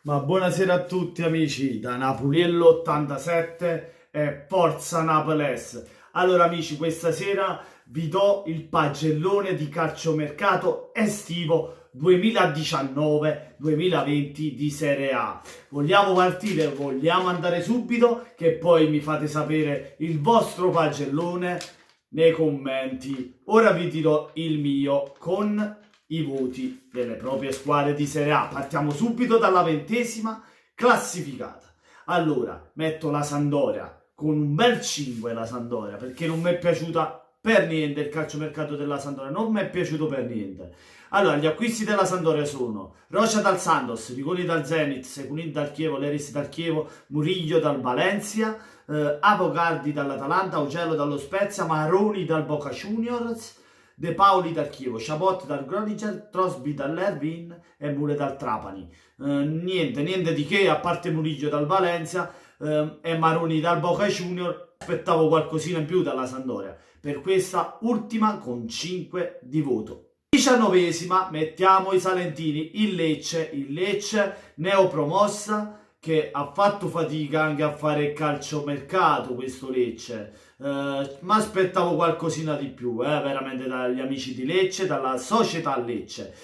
Ma buonasera a tutti amici da Napoliello 87 e Forza Napoles. Allora amici, questa sera vi do il pagellone di calciomercato estivo 2019-2020 di Serie A. Vogliamo partire? Vogliamo andare subito? Che poi mi fate sapere il vostro pagellone nei commenti. Ora vi dirò il mio con i voti delle proprie squadre di Serie A. Partiamo subito dalla 20ª classificata. Allora, metto la Sampdoria con un bel 5 la Sampdoria, perché non mi è piaciuta per niente il calciomercato della Sampdoria, non mi è piaciuto per niente. Allora, gli acquisti della Sampdoria sono Rocha dal Santos, Rigoni dal Zenit, Seculin dal Chievo, Leris dal Chievo, Murillo dal Valencia, Avogardi dall'Atalanta, Augello dallo Spezia, Maroni dal Boca Juniors, De Paoli dal Chievo, Chabot dal Groningen, Trosby dall'Ervin e Mure dal Trapani. Niente di che, a parte Murillo dal Valencia e Maroni dal Boca Junior. Aspettavo qualcosina in più dalla Sampdoria per questa ultima con 5 di voto. 19ª mettiamo i salentini, il Lecce neopromossa, che ha fatto fatica anche a fare calciomercato questo Lecce, ma aspettavo qualcosina di più, veramente dagli amici di Lecce, dalla società Lecce.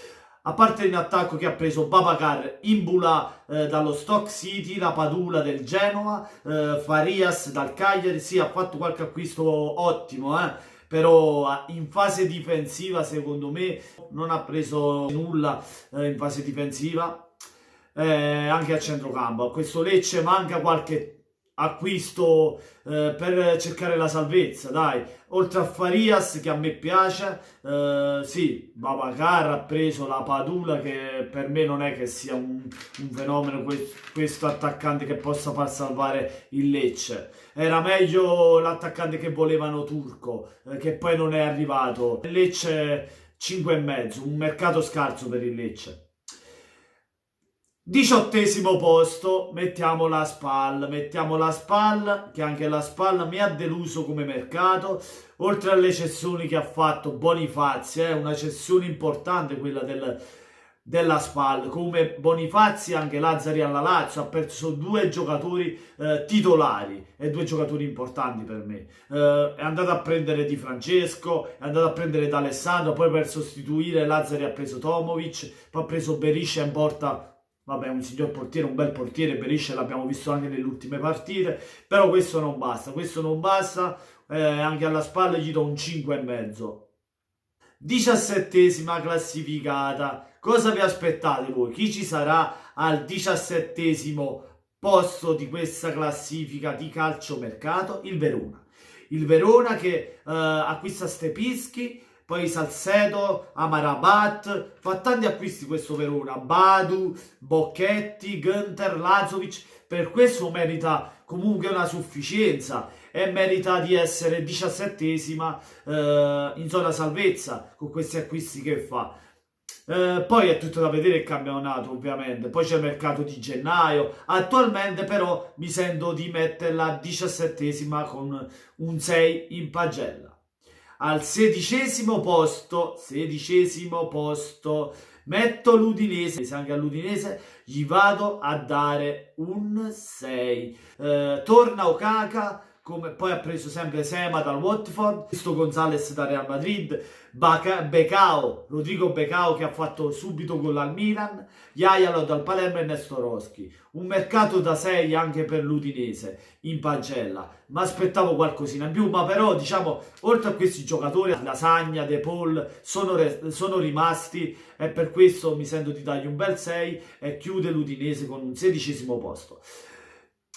A parte in attacco che ha preso Babacar, Imbula dallo Stoke City, la Padula del Genoa, Farias dal Cagliari, sì, ha fatto qualche acquisto ottimo, però in fase difensiva secondo me non ha preso nulla in fase difensiva. Anche a centrocampo. A questo Lecce manca qualche acquisto per cercare la salvezza, dai. Oltre a Farias che a me piace, sì, Babacar ha preso la Padula, che per me non è che sia un fenomeno questo attaccante che possa far salvare il Lecce. Era meglio l'attaccante che volevano Turco, che poi non è arrivato. Il Lecce 5,5, un mercato scarso per il Lecce. 18° posto, mettiamo la SPAL, che anche la SPAL mi ha deluso come mercato, oltre alle cessioni che ha fatto Bonifazzi, una cessione importante quella della SPAL, come Bonifazzi anche Lazzari alla Lazio, ha perso 2 giocatori titolari e 2 giocatori importanti per me, è andato a prendere Di Francesco, è andato a prendere D'Alessandro, poi per sostituire Lazzari ha preso Tomovic, poi ha preso Berisha in porta. Vabbè, un signor portiere, un bel portiere, Berisha l'abbiamo visto anche nelle ultime partite, però questo non basta, anche alla spalla gli do un 5,5. 17ª classificata, cosa vi aspettate voi? Chi ci sarà al 17° posto di questa classifica di calciomercato? Il Verona che acquista Stepischi, poi Salcedo, Amarabat, fa tanti acquisti questo Verona, Badu, Bocchetti, Günther, Lazovic, per questo merita comunque una sufficienza e merita di essere 17ª in zona salvezza con questi acquisti che fa. Poi è tutto da vedere il campionato ovviamente, poi c'è il mercato di gennaio, attualmente però mi sento di metterla 17ª con un 6 in pagella. Al 16° posto metto l'Udinese, anche all'Udinese gli vado a dare un 6. Torna Okaka, come poi ha preso sempre Sema dal Watford, questo Gonzalez da Real Madrid, Rodrigo Becao che ha fatto subito gol al Milan, Jaialo dal Palermo e Nestorowski. Un mercato da 6 anche per l'Udinese in pagella, ma aspettavo qualcosina in più, ma però diciamo oltre a questi giocatori Lasagna, De Paul sono rimasti e per questo mi sento di dargli un bel 6 e chiude l'Udinese con un 16° posto.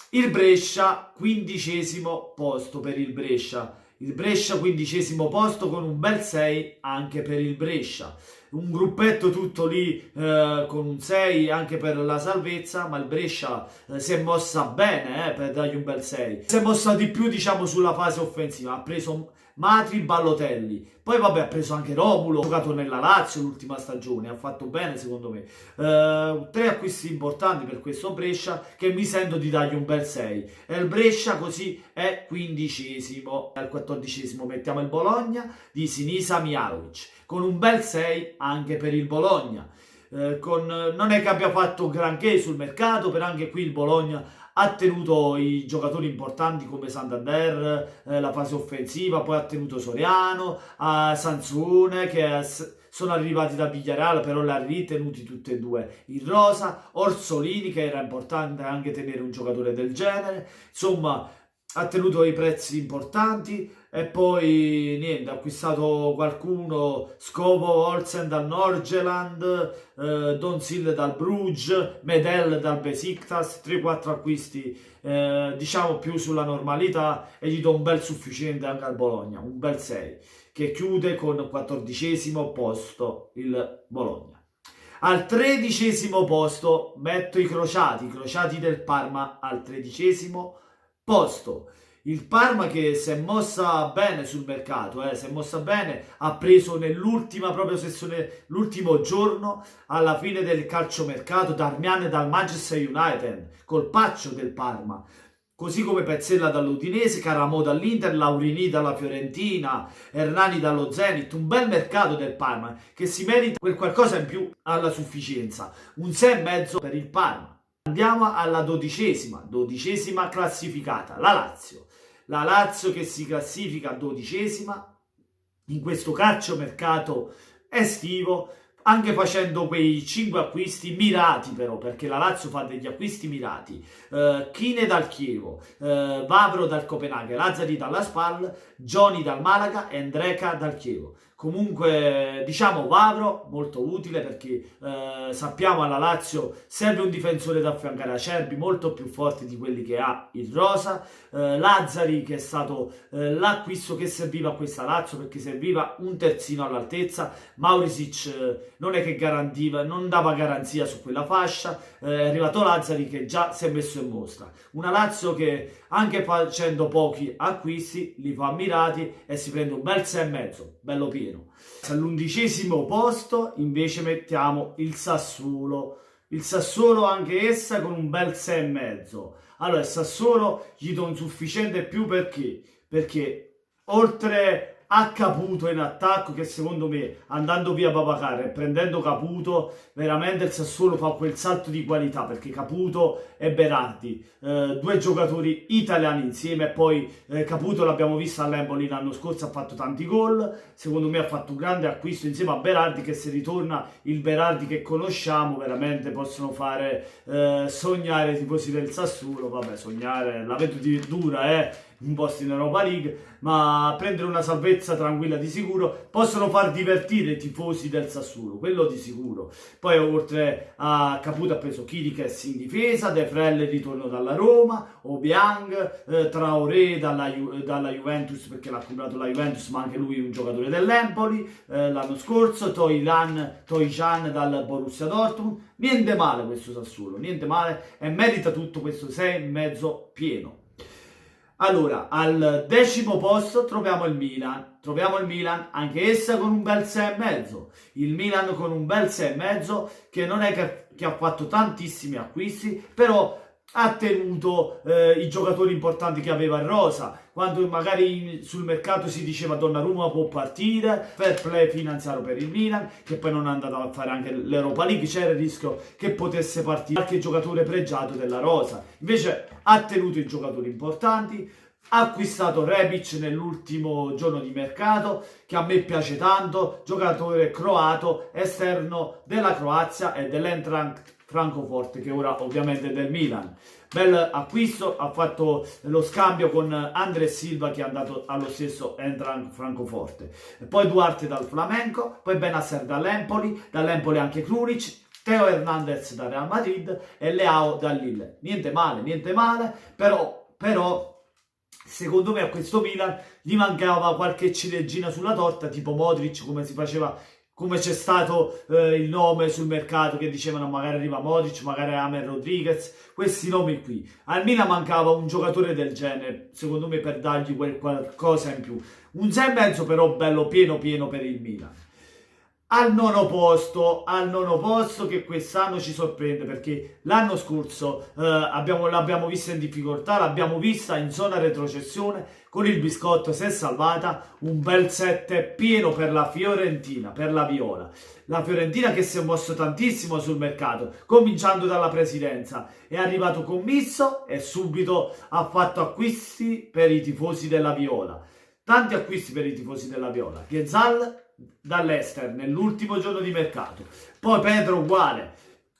Il Brescia, 15° posto per il Brescia. Il Brescia 15° posto con un bel 6 anche per il Brescia. Un gruppetto tutto lì con un 6 anche per la salvezza, ma il Brescia si è mossa bene per dargli un bel 6. Si è mossa di più diciamo sulla fase offensiva, ha preso Matri, Ballotelli, poi vabbè ha preso anche Romulo, ha giocato nella Lazio l'ultima stagione, ha fatto bene secondo me. 3 acquisti importanti per questo Brescia che mi sento di dargli un bel 6 e il Brescia così è 15°. Al 14° mettiamo il Bologna di Sinisa Mihajlovic con un bel 6 anche per il Bologna. non è che abbia fatto granché sul mercato, però anche qui il Bologna ha tenuto i giocatori importanti come Santander, la fase offensiva, poi ha tenuto Soriano, Sansone sono arrivati da Villarreal, però li ha ritenuti tutti e due in rosa, Orsolini che era importante anche tenere un giocatore del genere, insomma ha tenuto i prezzi importanti e poi niente, ha acquistato qualcuno, Scovo Olsen dal Norgeland, Donsil dal Bruges, Medel dal Besiktas, 3-4 acquisti diciamo più sulla normalità e gli do un bel sufficiente anche al Bologna, un bel 6 che chiude con 14° posto il Bologna. Al 13° posto metto i crociati del Parma al 13° posto. Il Parma che si è mossa bene sul mercato, si è mossa bene, ha preso nell'ultima proprio sessione, l'ultimo giorno, alla fine del calciomercato, Darmian dal Manchester United, colpaccio del Parma. Così come Pezzella dall'Udinese, Caramò dall'Inter, Laurini dalla Fiorentina, Hernani dallo Zenit, un bel mercato del Parma che si merita quel qualcosa in più alla sufficienza, un 6,5 per il Parma. Andiamo alla 12ª classificata, la Lazio che si classifica 12ª in questo calciomercato estivo, anche facendo quei 5 acquisti mirati però, perché la Lazio fa degli acquisti mirati. Kine dal Chievo, Vavro dal Copenaghen, Lazzari dalla Spal, Johnny dal Malaga e Ndreka dal Chievo. Comunque diciamo Vavro molto utile perché sappiamo alla Lazio serve un difensore da affiancare a Acerbi molto più forte di quelli che ha il rosa. Lazzari che è stato l'acquisto che serviva a questa Lazio perché serviva un terzino all'altezza. Maurisic non è che garantiva, non dava garanzia su quella fascia, è arrivato Lazzari che già si è messo in mostra. Una Lazio che anche facendo pochi acquisti li fa mirati e si prende un bel 6,5, bello pieno. All'11° posto invece mettiamo il Sassuolo anche essa con un bel 6,5. Allora il Sassuolo gli do un sufficiente più perché oltre a Caputo in attacco, che secondo me andando via Babacar e prendendo Caputo veramente il Sassuolo fa quel salto di qualità, perché Caputo e Berardi, due giocatori italiani insieme, e poi Caputo l'abbiamo visto all'Empoli l'anno scorso, ha fatto tanti gol, secondo me ha fatto un grande acquisto insieme a Berardi, che se ritorna il Berardi che conosciamo veramente possono fare sognare i tifosi del Sassuolo. Vabbè, sognare la vedo dura, un posto in Europa League, ma prendere una salvezza tranquilla di sicuro, possono far divertire i tifosi del Sassuolo, quello di sicuro. Poi oltre a Caputo ha preso Chiriches in difesa, De Frel ritorno dalla Roma, Obiang, Traoré dalla Juventus perché l'ha comprato la Juventus, ma anche lui un giocatore dell'Empoli l'anno scorso, Toijan dal Borussia Dortmund. Niente male questo Sassuolo, niente male, e merita tutto questo 6,5 pieno. Allora, al 10° posto troviamo il Milan, anche essa con un bel 6,5. Il Milan con un bel 6,5 che non è che ha fatto tantissimi acquisti, però ha tenuto i giocatori importanti che aveva in rosa. Quando magari sul mercato si diceva Donnarumma può partire, fair play finanziario per il Milan, che poi non è andato a fare anche l'Europa League, c'era il rischio che potesse partire qualche giocatore pregiato della rosa. Invece ha tenuto i giocatori importanti, ha acquistato Rebic nell'ultimo giorno di mercato, che a me piace tanto, giocatore croato, esterno della Croazia e dell'Eintracht Francoforte, che ora ovviamente è del Milan. Bel acquisto, ha fatto lo scambio con Andres Silva che è andato allo stesso Eintracht Francoforte. E poi Duarte dal Flamenco, poi Benasser dall'Empoli anche Krunic, Theo Hernandez dal Real Madrid e Leao dal Lille. Niente male, però secondo me a questo Milan gli mancava qualche ciliegina sulla torta, tipo Modric, come c'è stato il nome sul mercato che dicevano magari arriva Modric, magari James Rodriguez, questi nomi qui. Al Milan mancava un giocatore del genere, secondo me, per dargli quel qualcosa in più. Un 6,5 però bello pieno per il Milan. Al nono posto che quest'anno ci sorprende perché l'anno scorso l'abbiamo vista in difficoltà, l'abbiamo vista in zona retrocessione, con il biscotto si è salvata, un bel 7 pieno per la Fiorentina, per la Viola. La Fiorentina che si è mosso tantissimo sul mercato, cominciando dalla presidenza, è arrivato commisso e subito ha fatto acquisti per i tifosi della Viola. Tanti acquisti per i tifosi della Viola. Ghezal dall'Ester nell'ultimo giorno di mercato, poi Pedro uguale,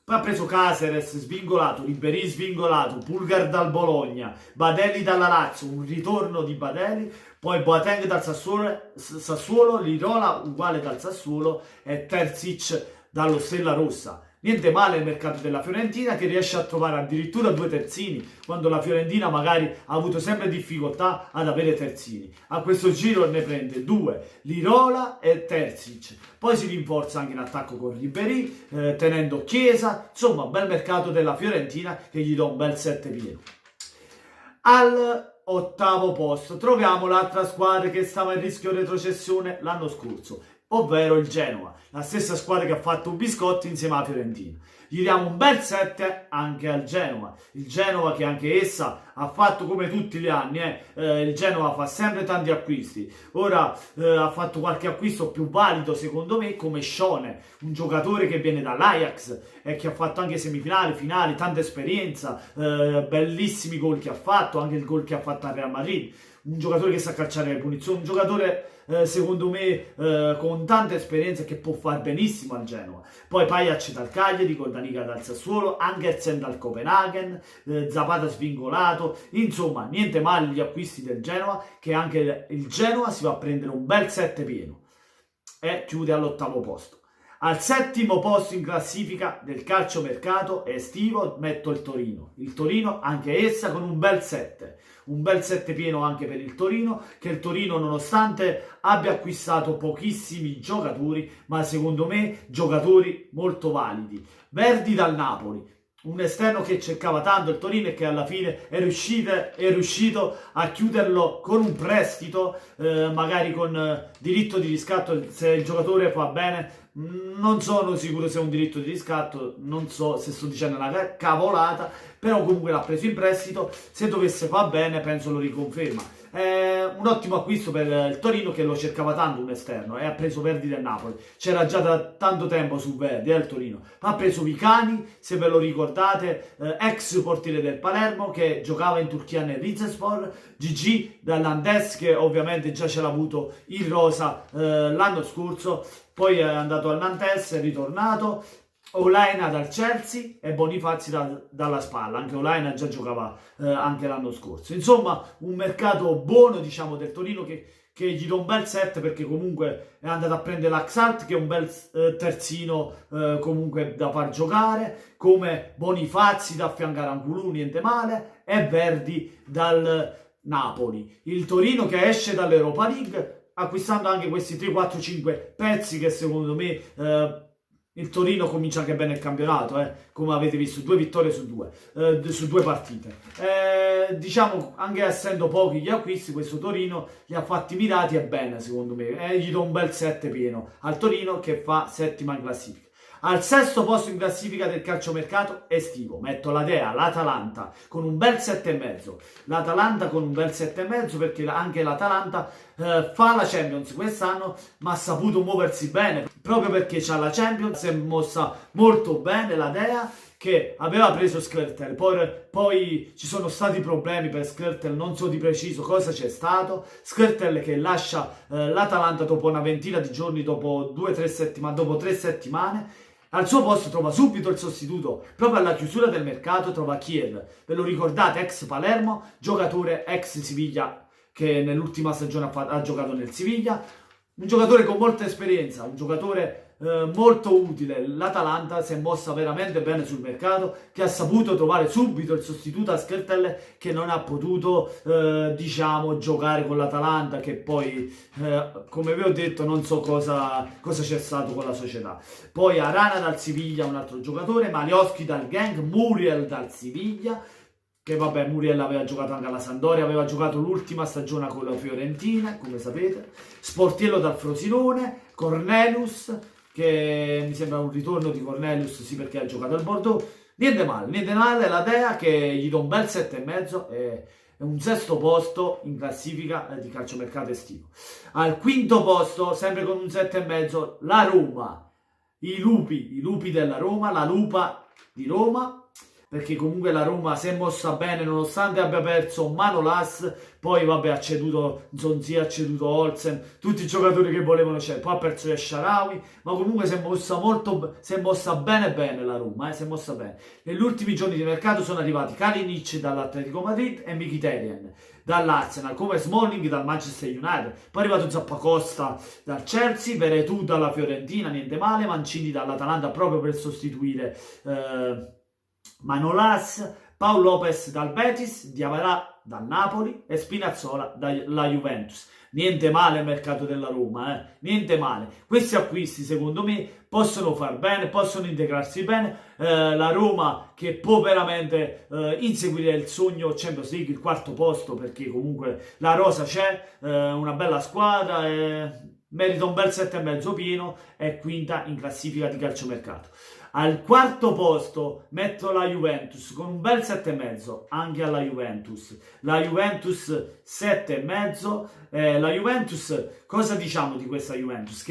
poi ha preso Caceres svingolato, Ribéry svingolato, Pulgar dal Bologna, Badelli dalla Lazio, un ritorno di Badelli, poi Boateng dal Sassuolo, Lirola uguale dal Sassuolo e Terzic dallo Stella Rossa. Niente male il mercato della Fiorentina che riesce a trovare addirittura due terzini, quando la Fiorentina magari ha avuto sempre difficoltà ad avere terzini. A questo giro ne prende due, Lirola e Terzic. Poi si rinforza anche in attacco con Ribéry, tenendo Chiesa. Insomma, bel mercato della Fiorentina che gli do un bel 7 pieno. Al ottavo posto troviamo l'altra squadra che stava in rischio retrocessione l'anno scorso, ovvero il Genoa, la stessa squadra che ha fatto un biscotto insieme alla Fiorentina. Gli diamo un bel 7 anche al Genoa, il Genoa che anche essa ha fatto come tutti gli anni, il Genoa fa sempre tanti acquisti, ora ha fatto qualche acquisto più valido secondo me come Shone, un giocatore che viene dall'Ajax e che ha fatto anche semifinali, finali, tanta esperienza, bellissimi gol che ha fatto, anche il gol che ha fatto al Real Madrid. Un giocatore che sa calciare le punizioni, un giocatore secondo me con tanta esperienza che può fare benissimo al Genoa. Poi Pajac dal Cagliari, Danica dal Sassuolo, Angersen dal Copenaghen, Zapata svingolato, insomma niente male gli acquisti del Genoa, che anche il Genoa si va a prendere un bel 7 pieno e chiude all'ottavo posto. Al settimo posto in classifica del calciomercato estivo metto il Torino. Il Torino anche essa con un bel 7. Un bel 7 pieno anche per il Torino, che il Torino nonostante abbia acquistato pochissimi giocatori, ma secondo me giocatori molto validi. Verdi dal Napoli, un esterno che cercava tanto il Torino e che alla fine è riuscito a chiuderlo con un prestito, magari con diritto di riscatto se il giocatore fa bene. Non sono sicuro se è un diritto di riscatto, non so se sto dicendo una cavolata, però comunque l'ha preso in prestito, se dovesse far bene penso lo riconferma. È un ottimo acquisto per il Torino che lo cercava tanto un esterno e ha preso Verdi del Napoli. C'era già da tanto tempo su Verdi, il Torino. Ha preso Vicani, se ve lo ricordate, ex portiere del Palermo che giocava in Turchia nel Rizespor, Gigi dall'Andes che ovviamente già ce l'ha avuto in rosa l'anno scorso, poi è andato al Nantes, è ritornato. Olaina dal Chelsea e Bonifazi dalla Spalla, anche Olaina già giocava anche l'anno scorso. Insomma, un mercato buono diciamo del Torino che gli do un bel 7 perché comunque è andato a prendere l'Axalt che è un bel terzino comunque da far giocare, come Bonifazi da affiancare a Anculù, niente male, e Verdi dal Napoli. Il Torino che esce dall'Europa League acquistando anche questi 3, 4, 5 pezzi che secondo me il Torino comincia anche bene il campionato, come avete visto, 2 vittorie su 2 partite. Diciamo, anche essendo pochi gli acquisti, questo Torino li ha fatti mirati e bene, secondo me. Gli do un bel 7 pieno al Torino che fa settima in classifica. Al sesto posto in classifica del calciomercato estivo metto la Dea, l'Atalanta, con un bel 7,5. L'Atalanta con un bel 7,5 perché anche l'Atalanta fa la Champions quest'anno, ma ha saputo muoversi bene, proprio perché c'ha la Champions, si è mossa molto bene la Dea, che aveva preso Skrtel, poi ci sono stati problemi per Skrtel, non so di preciso cosa c'è stato. Skrtel che lascia l'Atalanta dopo una ventina di giorni, dopo 2-3 settimane, dopo 3 settimane. Al suo posto trova subito il sostituto, proprio alla chiusura del mercato trova Kiev, ve lo ricordate, ex Palermo, giocatore ex Siviglia che nell'ultima stagione ha giocato nel Siviglia, un giocatore con molta esperienza, un giocatore molto utile. L'Atalanta si è mossa veramente bene sul mercato, che ha saputo trovare subito il sostituto a Skrtel che non ha potuto diciamo giocare con l'Atalanta, che poi come vi ho detto non so cosa c'è stato con la società. Poi Arana dal Siviglia, un altro giocatore, Malioski dal Genk, Muriel dal Siviglia, che vabbè Muriel aveva giocato anche alla Sampdoria, aveva giocato l'ultima stagione con la Fiorentina, come sapete, Sportiello dal Frosinone, Cornelius, che mi sembra un ritorno di Cornelius, sì, perché ha giocato al Bordeaux. Niente male, la Dea che gli do un bel 7,5, è un sesto posto in classifica di calciomercato estivo. Al quinto posto, sempre con un 7,5, la Roma, i lupi della Roma, la lupa di Roma, perché comunque la Roma si è mossa bene nonostante abbia perso Manolas, poi vabbè ha ceduto Zonzi, ha ceduto Olsen, tutti i giocatori che volevano c'è, poi ha perso El Shaarawy, ma comunque si è mossa bene la Roma, si è mossa bene. Negli ultimi giorni di mercato sono arrivati Kalinic dall'Atletico Madrid e Mkhitaryan dall'Arsenal, come Smalling dal Manchester United, poi è arrivato Zappacosta dal Chelsea, Veretout dalla Fiorentina, niente male, Mancini dall'Atalanta proprio per sostituire Manolas, Paul Lopez dal Betis, Diawara dal Napoli e Spinazzola dalla Juventus. Niente male il mercato della Roma, niente male. Questi acquisti secondo me possono far bene, possono integrarsi bene. La Roma che può veramente inseguire il sogno Champions League, il quarto posto, perché comunque la rosa c'è, una bella squadra, merita un bel 7,5 pieno, è quinta in classifica di calciomercato. Al quarto posto metto la Juventus con un bel 7,5, anche alla Juventus. La Juventus 7,5. La Juventus, cosa diciamo di questa Juventus?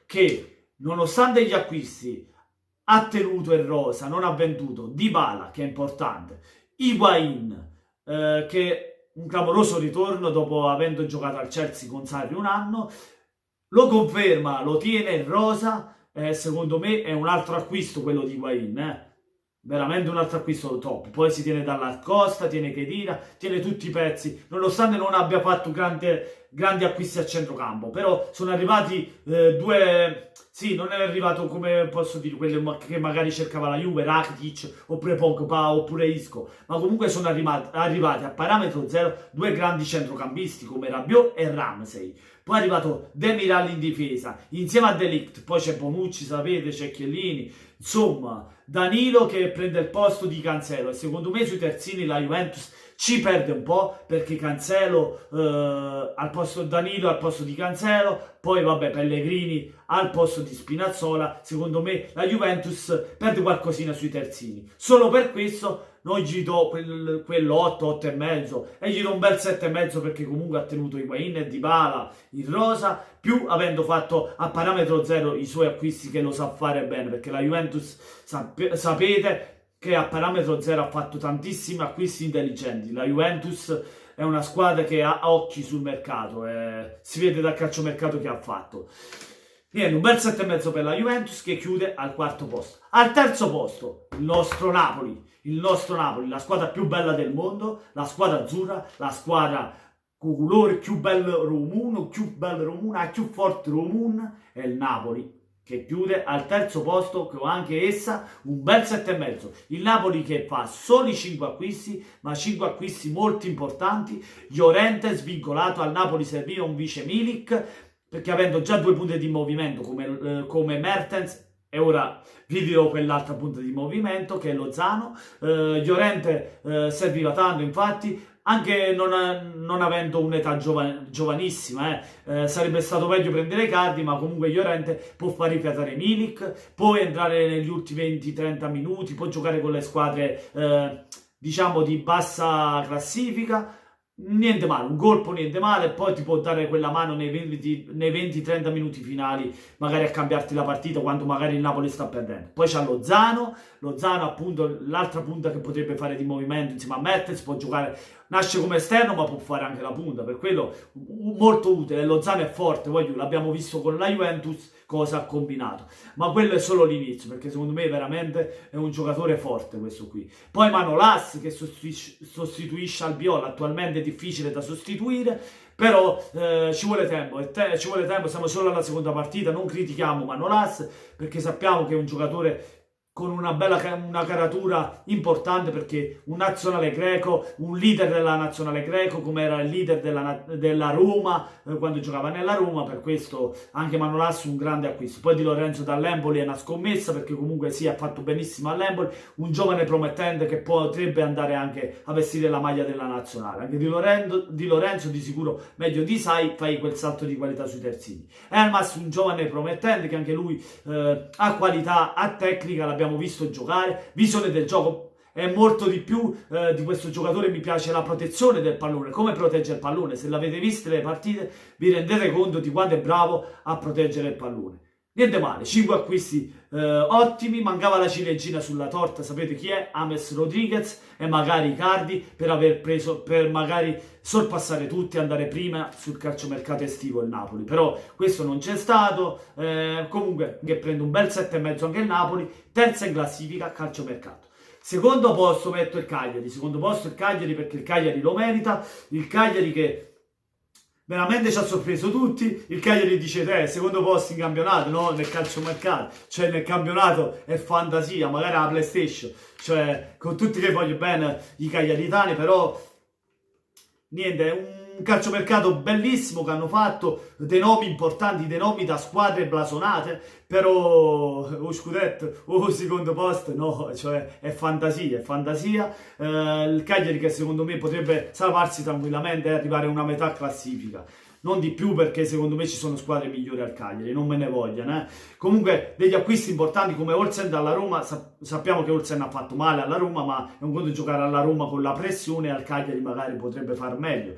Che nonostante gli acquisti ha tenuto il rosa, non ha venduto Dybala, che è importante, Higuain, che un clamoroso ritorno dopo avendo giocato al Chelsea con Sarri un anno, lo conferma, lo tiene il rosa. Secondo me è un altro acquisto quello di Higuain, veramente un altro acquisto top. Poi si tiene dall'Arcosta, tiene Khedira, tiene tutti i pezzi, nonostante non abbia fatto grandi acquisti a centrocampo, però sono arrivati due. Sì, non è arrivato, come posso dire, quello che magari cercava la Juve, Rakitic, oppure Pogba, oppure Isco, ma comunque sono arrivati a parametro zero due grandi centrocampisti come Rabiot e Ramsey. Poi è arrivato Demiral in difesa, insieme a De Ligt, poi c'è Bonucci, sapete, c'è Chiellini, insomma, Danilo che prende il posto di Cancelo, e secondo me sui terzini la Juventus ci perde un po', perché Cancelo al posto di Danilo, al posto di Cancelo, poi vabbè Pellegrini al posto di Spinazzola. Secondo me la Juventus perde qualcosina sui terzini, solo per questo non gli do quello 8, 8,5 e gli do un bel 7,5, perché comunque ha tenuto Higuain e Dybala in rosa, più avendo fatto a parametro zero i suoi acquisti, che lo sa fare bene, perché la Juventus sapete che a parametro zero ha fatto tantissimi acquisti intelligenti. La Juventus è una squadra che ha occhi sul mercato, si vede dal calciomercato che ha fatto. Niente, un bel 7,5 per la Juventus, che chiude al quarto posto. Al terzo posto il nostro Napoli, la squadra più bella del mondo, la squadra azzurra, la squadra con il colore più bello romuno, più forte romuno, è il Napoli, che chiude al terzo posto con anche essa un bel 7,5. Il Napoli che fa soli 5 acquisti, ma 5 acquisti molto importanti. Llorente svincolato, al Napoli serviva un vice Milik, perché avendo già 2 punte di movimento come Mertens, e ora vi dirò quell'altra punta di movimento che è Lozano. Llorente serviva tanto, infatti, anche non avendo un'età giovanissima, sarebbe stato meglio prendere Icardi, ma comunque Llorente può far rifiatare Milik, può entrare negli ultimi 20-30 minuti, può giocare con le squadre diciamo di bassa classifica. Niente male, un colpo niente male, poi ti può dare quella mano nei 20-30 minuti finali, magari a cambiarti la partita quando magari il Napoli sta perdendo. Poi c'ha Lozano appunto l'altra punta che potrebbe fare di movimento insieme a Mertens, può giocare, nasce come esterno ma può fare anche la punta, per quello molto utile. Lozano è forte, l'abbiamo visto con la Juventus cosa ha combinato, ma quello è solo l'inizio, perché secondo me veramente è un giocatore forte questo qui. Poi Manolas che sostituisce Albiol, attualmente è difficile da sostituire, però ci vuole tempo, siamo solo alla seconda partita, non critichiamo Manolas perché sappiamo che è un giocatore con una caratura importante, perché un nazionale greco, un leader della nazionale greco, come era il leader della Roma quando giocava nella Roma. Per questo anche Manolas un grande acquisto. Poi Di Lorenzo dall'Empoli è una scommessa, perché comunque sì, ha fatto benissimo all'Empoli, un giovane promettente che potrebbe andare anche a vestire la maglia della nazionale. Anche Di Lorenzo di sicuro meglio di Sai, fai quel salto di qualità sui terzini. Elmas un giovane promettente che anche lui ha qualità, ha tecnica, l'abbiamo visto giocare, visione del gioco. È molto di più di questo giocatore, mi piace la protezione del pallone, come protegge il pallone. Se l'avete viste le partite vi rendete conto di quanto è bravo a proteggere il pallone. Niente male, 5 acquisti ottimi, mancava la ciliegina sulla torta, sapete chi è? James Rodriguez e magari Icardi, per aver preso, per magari sorpassare tutti e andare prima sul calciomercato estivo il Napoli. Però questo non c'è stato, comunque che prende un bel 7,5 anche il Napoli, terza in classifica calciomercato. Secondo posto metto il Cagliari, perché il Cagliari lo merita, il Cagliari che veramente ci ha sorpreso tutti. Il Cagliari dice secondo posto in campionato, no? Nel calciomercato, cioè nel campionato è fantasia, magari la PlayStation, cioè con tutti che voglio bene i cagliaritani, però niente, è un calciomercato bellissimo che hanno fatto, dei nomi importanti, dei nomi da squadre blasonate, però o scudetto o secondo posto no, cioè è fantasia, il Cagliari che secondo me potrebbe salvarsi tranquillamente e arrivare a una metà classifica, non di più, perché secondo me ci sono squadre migliori al Cagliari, non me ne vogliano. Comunque degli acquisti importanti come Olsen dalla Roma, sappiamo che Olsen ha fatto male alla Roma, ma è un conto giocare alla Roma con la pressione, al Cagliari magari potrebbe far meglio.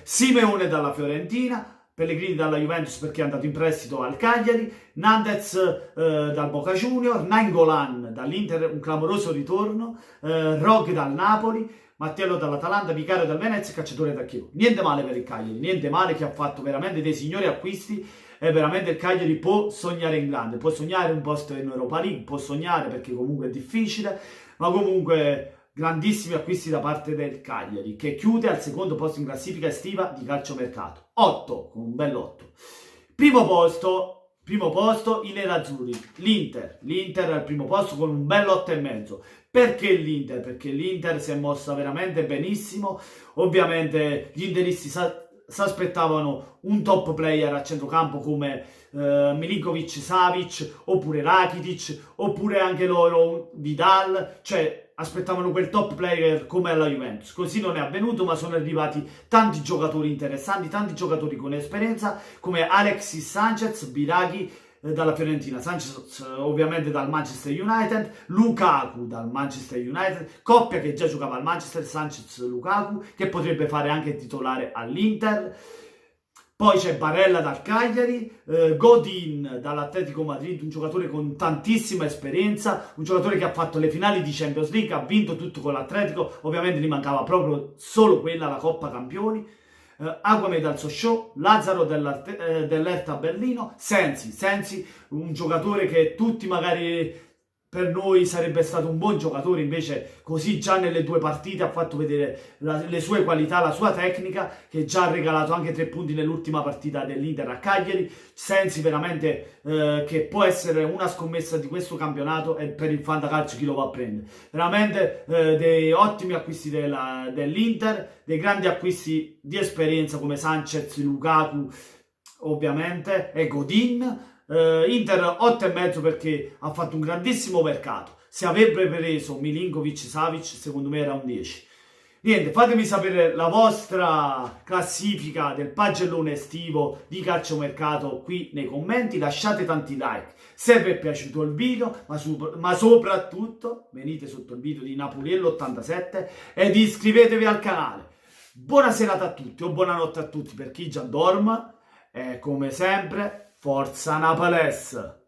Simeone dalla Fiorentina, Pellegrini dalla Juventus perché è andato in prestito al Cagliari, Nandez dal Boca Junior, Nainggolan dall'Inter, un clamoroso ritorno, Rog dal Napoli, Mattiello dall'Atalanta, Vicario dal Venezia e Cacciatore da Chievo. Niente male per il Cagliari, niente male, che ha fatto veramente dei signori acquisti, e veramente il Cagliari può sognare in grande, può sognare un posto in Europa League, può sognare, perché comunque è difficile, ma comunque grandissimi acquisti da parte del Cagliari, che chiude al secondo posto in classifica estiva di calciomercato. 8, con un bel 8. Primo posto i nerazzurri, l'Inter al primo posto con un bel 8,5. Perché l'Inter? Perché l'Inter si è mossa veramente benissimo. Ovviamente gli interisti si aspettavano un top player a centrocampo come Milinkovic-Savic, oppure Rakitic, oppure anche loro Vidal, cioè aspettavano quel top player come alla Juventus. Così non è avvenuto, ma sono arrivati tanti giocatori interessanti, tanti giocatori con esperienza come Alexis Sanchez, Biraghi dalla Fiorentina, Sanchez ovviamente dal Manchester United, Lukaku dal Manchester United, coppia che già giocava al Manchester, Sanchez-Lukaku, che potrebbe fare anche titolare all'Inter. Poi c'è Barella dal Cagliari, Godin dall'Atletico Madrid, un giocatore con tantissima esperienza, un giocatore che ha fatto le finali di Champions League, ha vinto tutto con l'Atletico, ovviamente gli mancava proprio solo quella, la Coppa Campioni. Aguame dal Sochaux, Lazzaro dell'Hertha Berlino, Sensi, un giocatore che tutti magari per noi sarebbe stato un buon giocatore, invece così già nelle 2 partite ha fatto vedere le sue qualità, la sua tecnica, che già ha regalato anche 3 punti nell'ultima partita dell'Inter a Cagliari. Sensi veramente che può essere una scommessa di questo campionato, e per il fantacalcio chi lo va a prendere. Veramente dei ottimi acquisti dell'Inter, dei grandi acquisti di esperienza come Sanchez, Lukaku ovviamente e Godin. Inter 8,5 perché ha fatto un grandissimo mercato. Se avrebbe preso Milinkovic-Savic secondo me era un 10. Niente, fatemi sapere la vostra classifica del pagellone estivo di calciomercato qui nei commenti, lasciate tanti like se vi è piaciuto il video, ma soprattutto venite sotto il video di Napoliello87 ed iscrivetevi al canale. Buona serata a tutti o buonanotte a tutti per chi già dorme, e come sempre Forza Naples!